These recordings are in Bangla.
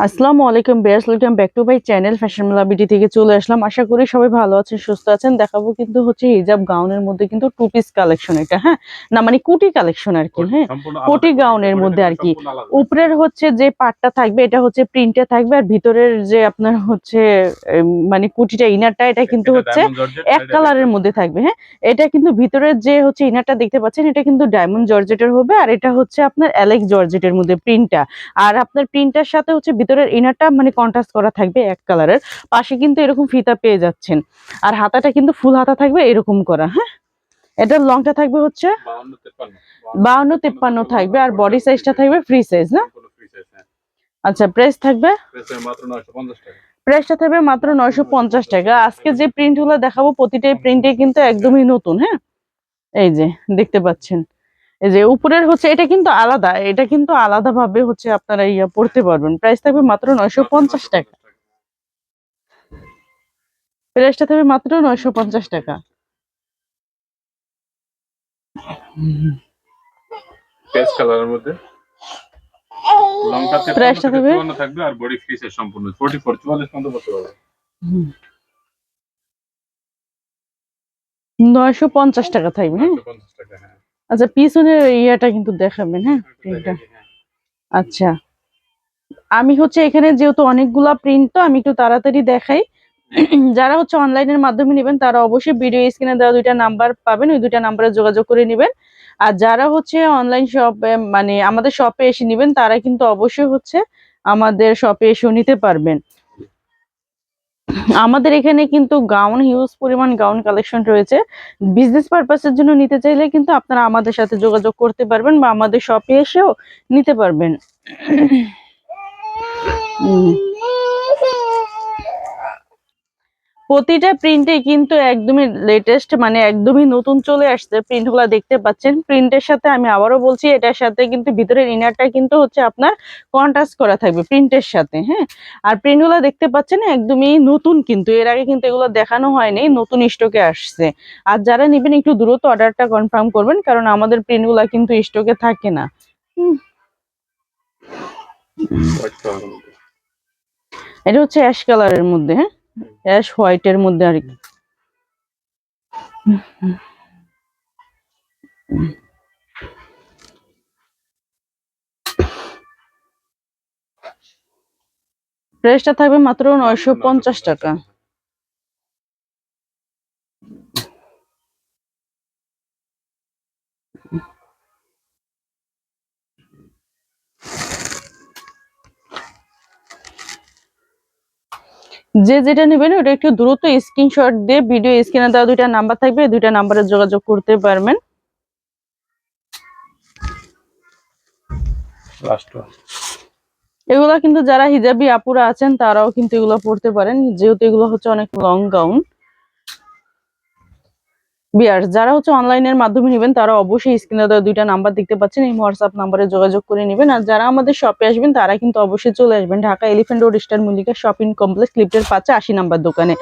আসসালামু আলাইকুম viewers, welcome back to my channel fashion Mela BD থেকে চলে আসলাম। আশা করি সবাই ভালো আছেন, সুস্থ আছেন। দেখাবো কিন্তু হচ্ছে হিজাব গাউনের মধ্যে কিন্তু টু পিস কালেকশন, এটা হ্যাঁ না মানে কুটি কালেকশন আর কি, হ্যাঁ কোটি গাউনের মধ্যে আর কি। উপরের হচ্ছে যে পাটটা থাকবে এটা হচ্ছে প্রিন্টে থাকবে, আর ভিতরের যে আপনার হচ্ছে মানে কুটিটা ইনারটা এটা কিন্তু হচ্ছে এক কালারের মধ্যে থাকবে। হ্যাঁ, এটা কিন্তু ভিতরের যে হচ্ছে ইনারটা দেখতে পাচ্ছেন এটা কিন্তু ডায়মন্ড জর্জেটের হবে, আর এটা হচ্ছে আপনার অ্যালেক্স জর্জেটের মধ্যে প্রিন্টটা। আর আপনার প্রিন্টার সাথে হচ্ছে ভিতরের ইনারটা মানে কন্ট্রাস্ট করা থাকবে এক কালারের। পাশে কিন্তু এরকম ফিতা পেয়ে যাচ্ছেন, আর হাতাটা কিন্তু ফুল হাতা থাকবে এরকম করা। হ্যাঁ, এটার লংটা থাকবে হচ্ছে 52-53 থাকবে, আর বডি সাইজটা থাকবে ফ্রি সাইজ না। আচ্ছা, প্রাইস থাকবে প্রাইসটা থাকবে মাত্র 950 টাকা। আজকে যে প্রিন্টগুলো দেখাবো প্রতিটাই প্রিন্টে কিন্তু একদমই নতুন। হ্যাঁ, এই যে দেখতে পাচ্ছেন, এই যে উপরের হচ্ছে এটা কিন্তু আলাদা, এটা কিন্তু আলাদা ভাবে হচ্ছে আপনারা পড়তে পারবেন। প্রাইস থাকবে মাত্র 950 টাকা। প্রাইসটা থাকবে মাত্র 950 টাকা। পেস্ট কালারের মধ্যে লংটা 53 থাকবে আর বডি ফ্রি সাইজ সম্পূর্ণ 44 44 পর্যন্ত বসতে পারবে। 950 টাকা থাকবে। হ্যাঁ, 950 টাকা। হ্যাঁ, আচ্ছা পিছনের ইয়াটা কিন্তু দেখাবেন। হ্যাঁ, প্রিন্টটা। আচ্ছা, আমি হচ্ছে এখানে যেহেতু অনেকগুলা প্রিন্ট তো আমি একটু তাড়াতাড়ি দেখাই। যারা হচ্ছে অনলাইনের মাধ্যমে নেবেন তারা অবশ্যই ভিডিও স্ক্রিনে দেওয়া দুইটা নাম্বার পাবেন, ওই দুইটা নাম্বারে যোগাযোগ করে নেবেন। আর যারা হচ্ছে অনলাইন শপে মানে আমাদের শপে এসে নেবেন তারা কিন্তু অবশ্যই হচ্ছে আমাদের শপে এসেও নিতে পারবেন। আমাদের এখানে কিন্তু গাউন হিউজ পরিমাণ গাউন কালেকশন রয়েছে। বিজনেস পারপাসের জন্য নিতে চাইলে কিন্তু আপনারা আমাদের সাথে যোগাযোগ করতে পারবেন বা আমাদের শপে এসেও নিতে পারবেন। প্রতিটা প্রিন্টে কিন্তু একদমই লেটেস্ট মানে একদমই নতুন চলে আসছে। প্রিন্টগুলো দেখতে পাচ্ছেন, প্রিন্টের সাথে আমি আবারও বলছি এটার সাথে কিন্তু ভিতরের ইনারটা কিন্তু হচ্ছে আপনার কন্ট্রাস্ট করা থাকবে প্রিন্টের সাথে। হ্যাঁ, আর প্রিন্টগুলো দেখতে পাচ্ছেন একদমই নতুন, কিন্তু এর আগে কিন্তু এগুলো দেখানো হয়নি, নতুন স্টকে আসছে। আর যারা নেবেন একটু দ্রুত অর্ডারটা কনফার্ম করবেন, কারণ আমাদের প্রিন্টগুলো কিন্তু স্টকে থাকে না। এটা হচ্ছে অ্যাশ কালারের মধ্যে, হ্যাঁ অ্যাশ হোয়াইটের মধ্যে আর কি। প্রাইসটা থাকবে মাত্র 950 টাকা। যে যেটা নেবেন ওটা একটু দ্রুত স্ক্রিনশট দিয়ে ভিডিও স্ক্রিনে দেওয়া দুইটা নাম্বার থাকবে, দুইটা নাম্বারে যোগাযোগ করতে পারবেন। এগুলা কিন্তু যারা হিজাবি আপুরা আছেন তারাও কিন্তু এগুলো পড়তে পারেন, যেহেতু এগুলো হচ্ছে অনেক লং গাউন। বিয়ার যারা হচ্ছে অনলাইনের মাধ্যমে নেবেন তারা অবশ্যই স্ক্রিনে দেওয়া দুইটা নাম্বার দেখতে পাচ্ছেন, এই হোয়াটসঅ্যাপ নাম্বারে যোগাযোগ করে নেবেন। আর যারা আমাদের শপে আসবেন তারা কিন্তু অবশ্যই চলে আসবেন Dhaka elephant road star Mallika shopping complex লিফটের 80 নাম্বার দোকানে।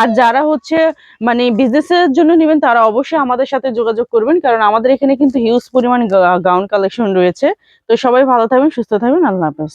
আর যারা হচ্ছে মানে বিজনেসের জন্য নেবেন তারা অবশ্যই আমাদের সাথে যোগাযোগ করবেন, কারণ আমাদের এখানে কিন্তু হিউজ পরিমাণ গাউন কালেকশন রয়েছে। তো সবাই ভালো থাকবেন, সুস্থ থাকবেন, আল্লাহ হাফেজ।